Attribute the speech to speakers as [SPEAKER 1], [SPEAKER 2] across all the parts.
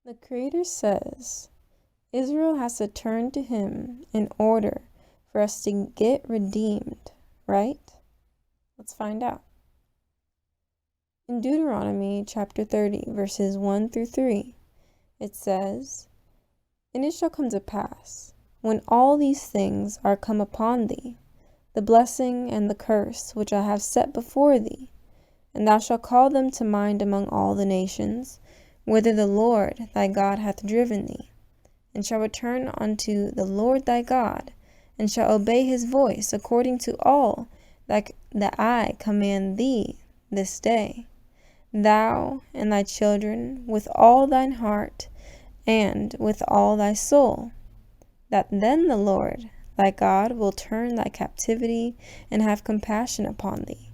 [SPEAKER 1] The Creator says Israel has to turn to Him in order for us to get redeemed, right? Let's find out. In Deuteronomy chapter 30, verses 1 through 3, it says, "And it shall come to pass, when all these things are come upon thee, the blessing and the curse which I have set before thee, and thou shalt call them to mind among all the nations, whither the Lord thy God hath driven thee, and shall return unto the Lord thy God, and shall obey his voice according to all that I command thee this day, thou and thy children with all thine heart and with all thy soul, that then the Lord thy God will turn thy captivity and have compassion upon thee,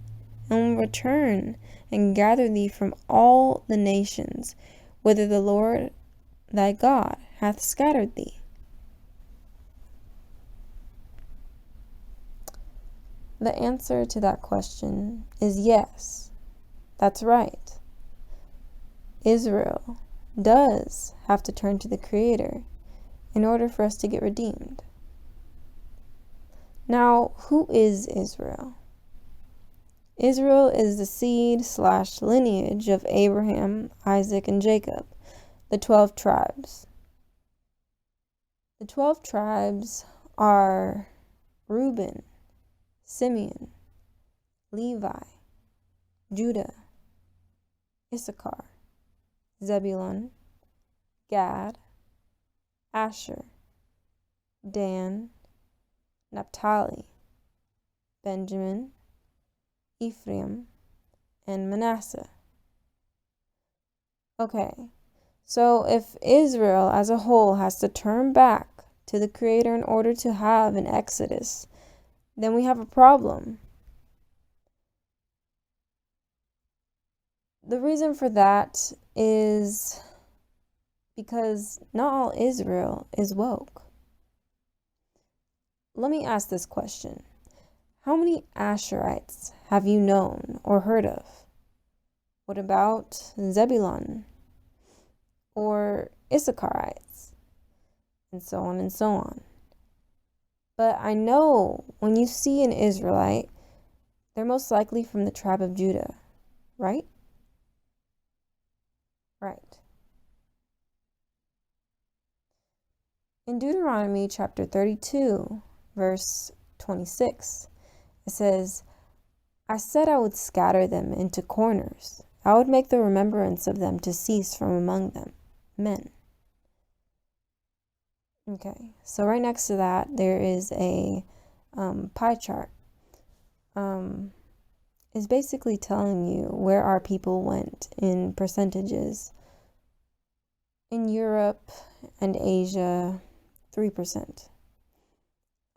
[SPEAKER 1] and will return and gather thee from all the nations whither the Lord thy God hath scattered thee." The answer to that question is yes. That's right. Israel does have to turn to the Creator in order for us to get redeemed. Now, who is Israel? Israel is the seed/lineage of Abraham, Isaac, and Jacob, the 12 tribes. The 12 tribes are Reuben, Simeon, Levi, Judah, Issachar, Zebulun, Gad, Asher, Dan, Naphtali, Benjamin, Ephraim, and Manasseh. Okay, so if Israel as a whole has to turn back to the Creator in order to have an exodus, then we have a problem. The reason for that is because not all Israel is woke. Let me ask this question. How many Asherites have you known or heard of? What about Zebulun or Issacharites? And so on and so on. But I know when you see an Israelite, they're most likely from the tribe of Judah, right? Right. In Deuteronomy chapter 32, verse 26, it says, "I said I would scatter them into corners. I would make the remembrance of them to cease from among them, men." Okay, so right next to that, there is a pie chart. It's basically telling you where our people went in percentages. In Europe and Asia, 3%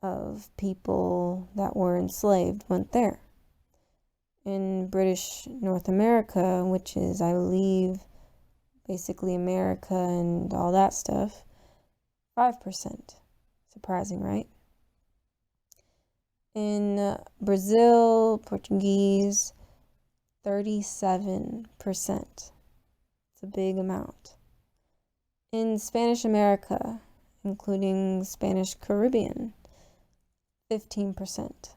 [SPEAKER 1] of people that were enslaved went there. In British North America, which is, I believe, basically America and all that stuff, 5%. Surprising, right? In Brazil, Portuguese, 37%. It's a big amount. In Spanish America, including Spanish Caribbean, 15%.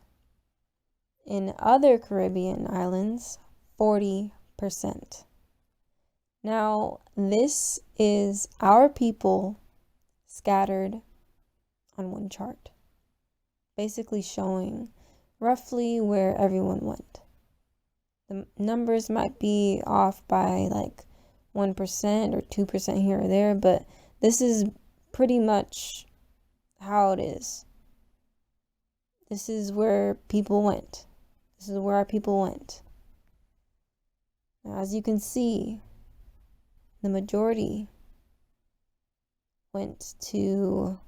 [SPEAKER 1] In other Caribbean islands, 40%. Now, this is our people scattered on one chart, basically showing roughly where everyone went. The numbers might be off by like 1% or 2% here or there, but this is pretty much how it is. This is where people went. This is where our people went. Now, as you can see, the majority went to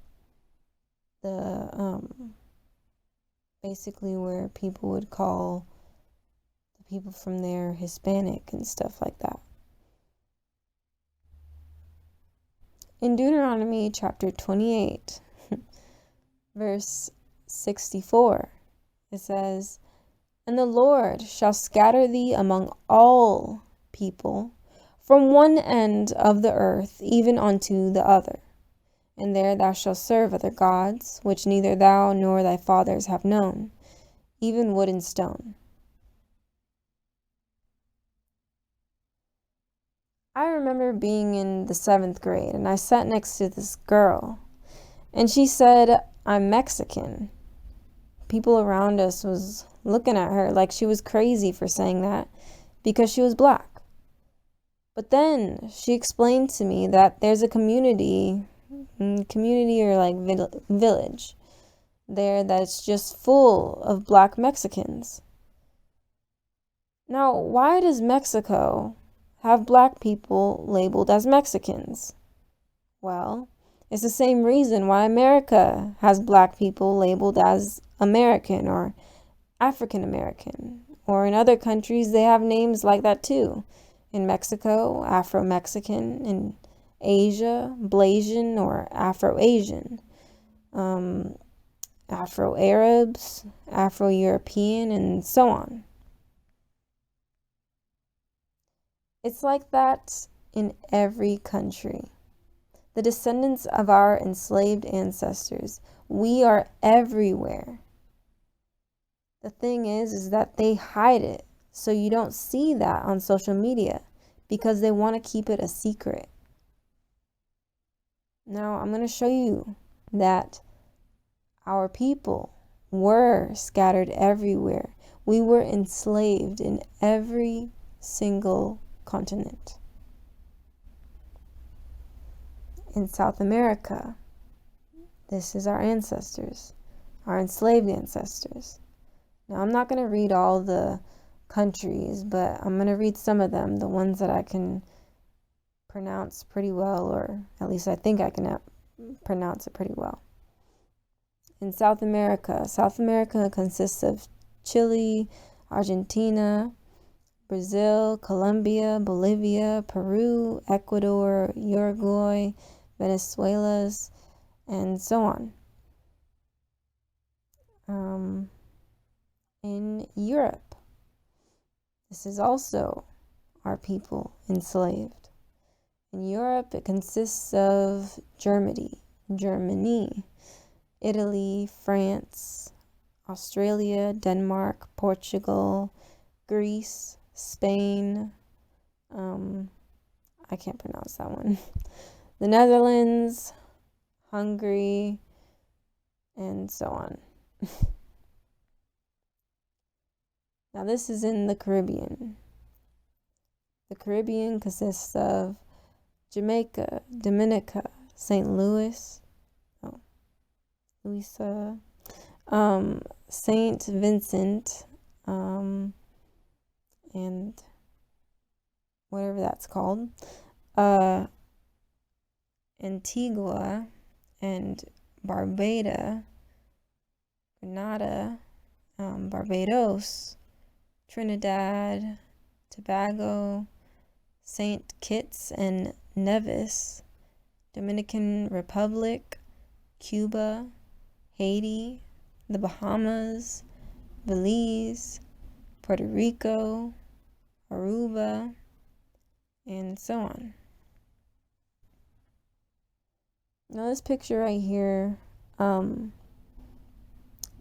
[SPEAKER 1] the basically where people would call the people from there Hispanic and stuff like that. In Deuteronomy chapter 28, verse 64, it says, "And the Lord shall scatter thee among all people, from one end of the earth even unto the other. And there thou shalt serve other gods, which neither thou nor thy fathers have known, even wood and stone. I remember being in the 7th grade, and I sat next to this girl, and she said, "I'm Mexican." People around us was looking at her like she was crazy for saying that because she was black. But then she explained to me that there's a community or like village there that's just full of black Mexicans. Now, why does Mexico have black people labeled as Mexicans? Well, it's the same reason why America has black people labeled as American or African American, or in other countries they have names like that too. In Mexico, Afro-Mexican; in Asia, Blasian or Afro-Asian, Afro-Arabs, Afro-European, and so on. It's like that in every country. The descendants of our enslaved ancestors, we are everywhere. The thing is that they hide it, so you don't see that on social media because they want to keep it a secret. Now, I'm going to show you that our people were scattered everywhere. We were enslaved in every single continent. In South America, this is our ancestors, our enslaved ancestors. Now, I'm not going to read all the countries, but I'm going to read some of them, the ones that I can pronounce pretty well, or at least I think I can pronounce it pretty well. In South America consists of Chile, Argentina, Brazil, Colombia, Bolivia, Peru, Ecuador, Uruguay, Venezuela, and so on. In Europe, this is also our people enslaved. In Europe, it consists of Germany, Italy, France, Australia, Denmark, Portugal, Greece, Spain, I can't pronounce that one, the Netherlands, Hungary, and so on. Now, this is in the Caribbean. The Caribbean consists of Jamaica, Dominica, St. Louis, St. Vincent, and whatever that's called, Antigua and Barbuda, Grenada, Barbados, Trinidad, Tobago, St. Kitts and Nevis, Dominican Republic, Cuba, Haiti, the Bahamas, Belize, Puerto Rico, Aruba, and so on. Now, this picture right here,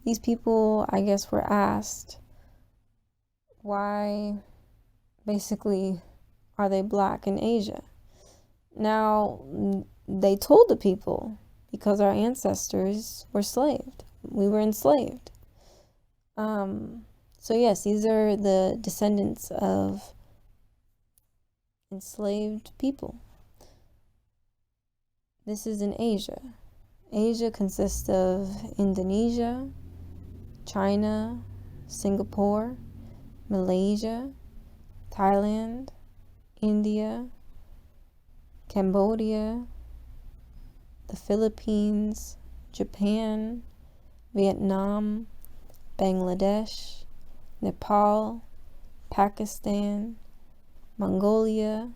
[SPEAKER 1] these people, I guess, were asked why basically are they black in Asia? Now, they told the people because our ancestors were enslaved. We were enslaved. So yes, these are the descendants of enslaved people. This is in Asia. Asia consists of Indonesia, China, Singapore, Malaysia, Thailand, India, Cambodia, the Philippines, Japan, Vietnam, Bangladesh, Nepal, Pakistan, Mongolia,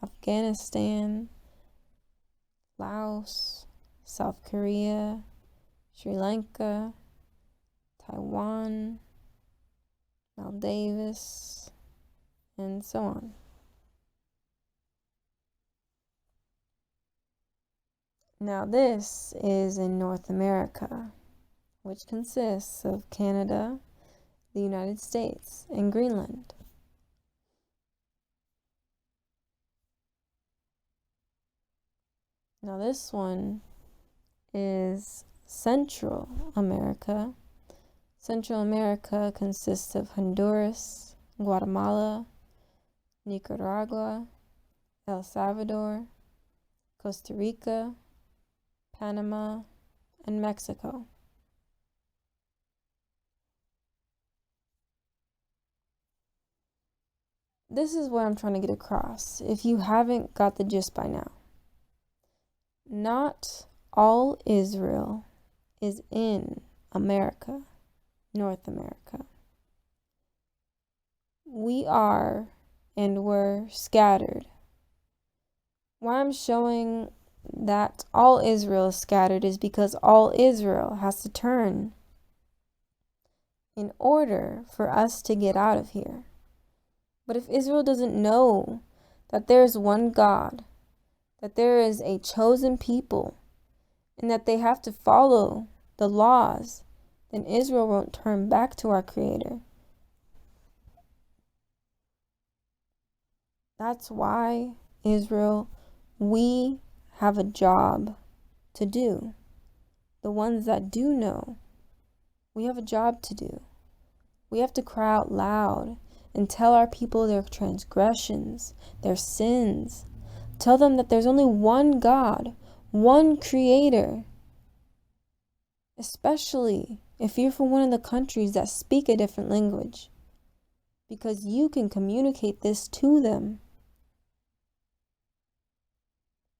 [SPEAKER 1] Afghanistan, Laos, South Korea, Sri Lanka, Taiwan, Maldives, and so on. Now this is in North America, which consists of Canada, the United States, and Greenland. Now this one is Central America. Central America consists of Honduras, Guatemala, Nicaragua, El Salvador, Costa Rica, Panama, and Mexico. This is what I'm trying to get across, if you haven't got the gist by now. Not all Israel is in America, North America. We are and were scattered. Why I'm showing that all Israel is scattered is because all Israel has to turn in order for us to get out of here. But if Israel doesn't know that there is one God, that there is a chosen people, and that they have to follow the laws, then Israel won't turn back to our Creator. That's why, Israel, we have a job to do. The ones that do know, we have a job to do. We have to cry out loud and tell our people their transgressions, their sins. Tell them that there's only one God, one Creator. Especially if you're from one of the countries that speak a different language, because you can communicate this to them.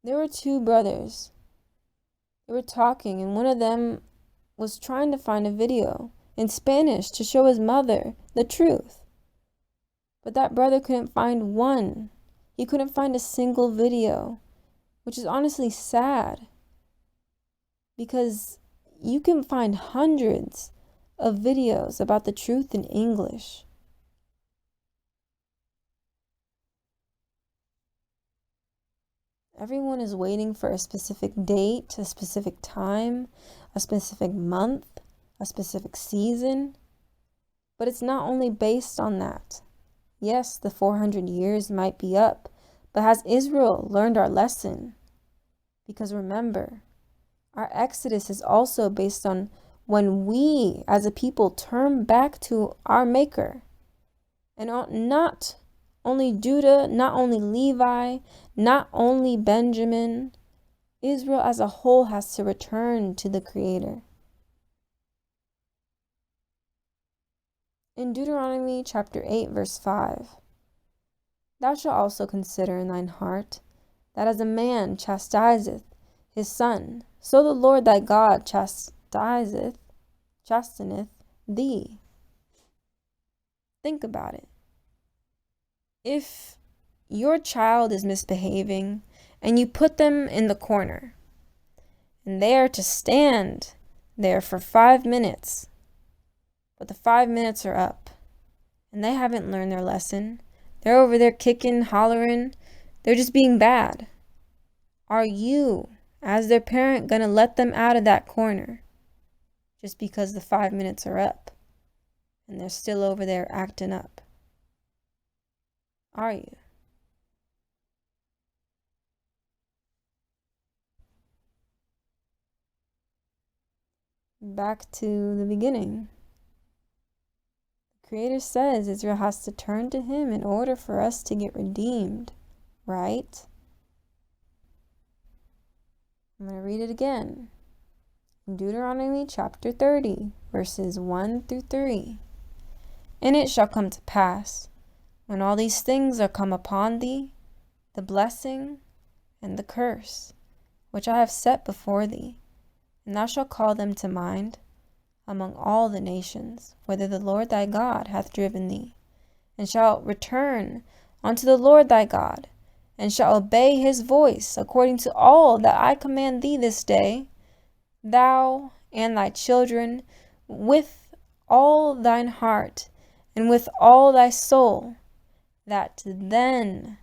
[SPEAKER 1] There were two brothers. They were talking, and one of them was trying to find a video in Spanish to show his mother the truth. But that brother couldn't find one. He couldn't find a single video, which is honestly sad, because you can find hundreds of videos about the truth in English. Everyone is waiting for a specific date, a specific time, a specific month, a specific season. But it's not only based on that. Yes, the 400 years might be up, but has Israel learned our lesson? Because remember, our exodus is also based on when we as a people turn back to our Maker. And not only Judah, not only Levi, not only Benjamin, Israel as a whole has to return to the Creator. In Deuteronomy chapter 8, verse 5, thou shalt also consider in thine heart that as a man chastiseth his son, so the Lord thy God chasteneth thee. Think about it. If your child is misbehaving and you put them in the corner and they are to stand there for 5 minutes, but the 5 minutes are up and they haven't learned their lesson, they're over there kicking, hollering, they're just being bad. Are you, as their parent, going to let them out of that corner just because the 5 minutes are up and they're still over there acting up? Are you? Back to the beginning. The Creator says Israel has to turn to Him in order for us to get redeemed, right? I'm going to read it again. In Deuteronomy chapter 30, verses 1 through 3. And it shall come to pass, when all these things are come upon thee, the blessing and the curse, which I have set before thee, and thou shalt call them to mind among all the nations, whither the Lord thy God hath driven thee, and shalt return unto the Lord thy God, and shalt obey his voice according to all that I command thee this day, thou and thy children, with all thine heart and with all thy soul, that then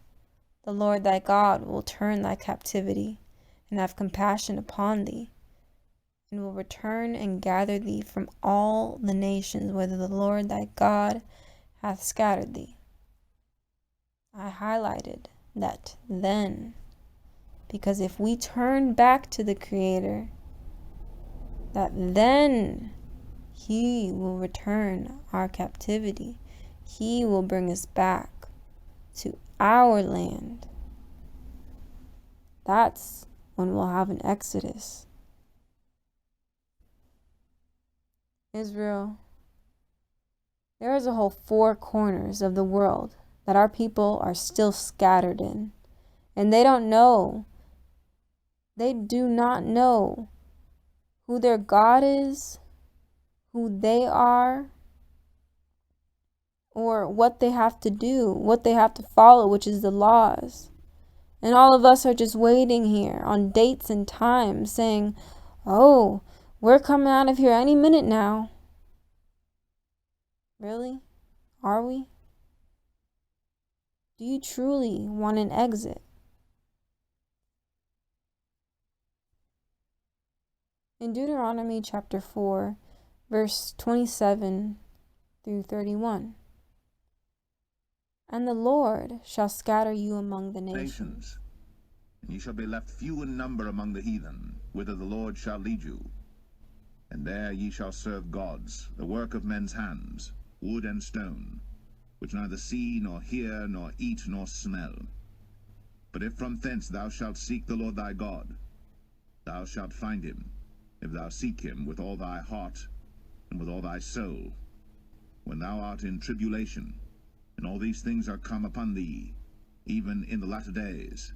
[SPEAKER 1] the Lord thy God will turn thy captivity and have compassion upon thee, and will return and gather thee from all the nations whither the Lord thy God hath scattered thee. I highlighted that then, because if we turn back to the Creator, that then He will return our captivity. He will bring us back to our land. That's when we'll have an exodus. Israel, there is a whole 4 corners of the world that our people are still scattered in. And they don't know. They do not know who their God is, who they are, or what they have to do, what they have to follow, which is the laws. And all of us are just waiting here on dates and times saying, oh, we're coming out of here any minute now. Really? Are we? Do you truly want an exit? In Deuteronomy chapter 4, verse 27 through 31. And the Lord shall scatter you among the nations.
[SPEAKER 2] And ye shall be left few in number among the heathen, whither the Lord shall lead you. And there ye shall serve gods, the work of men's hands, wood and stone, which neither see, nor hear, nor eat, nor smell. But if from thence thou shalt seek the Lord thy God, thou shalt find him, if thou seek him with all thy heart and with all thy soul. When thou art in tribulation, and all these things are come upon thee, even in the latter days,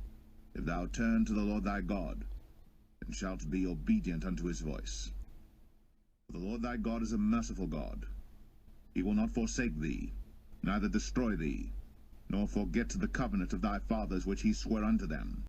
[SPEAKER 2] if thou turn to the Lord thy God, and shalt be obedient unto his voice. For the Lord thy God is a merciful God. He will not forsake thee, neither destroy thee, nor forget the covenant of thy fathers which he sware unto them.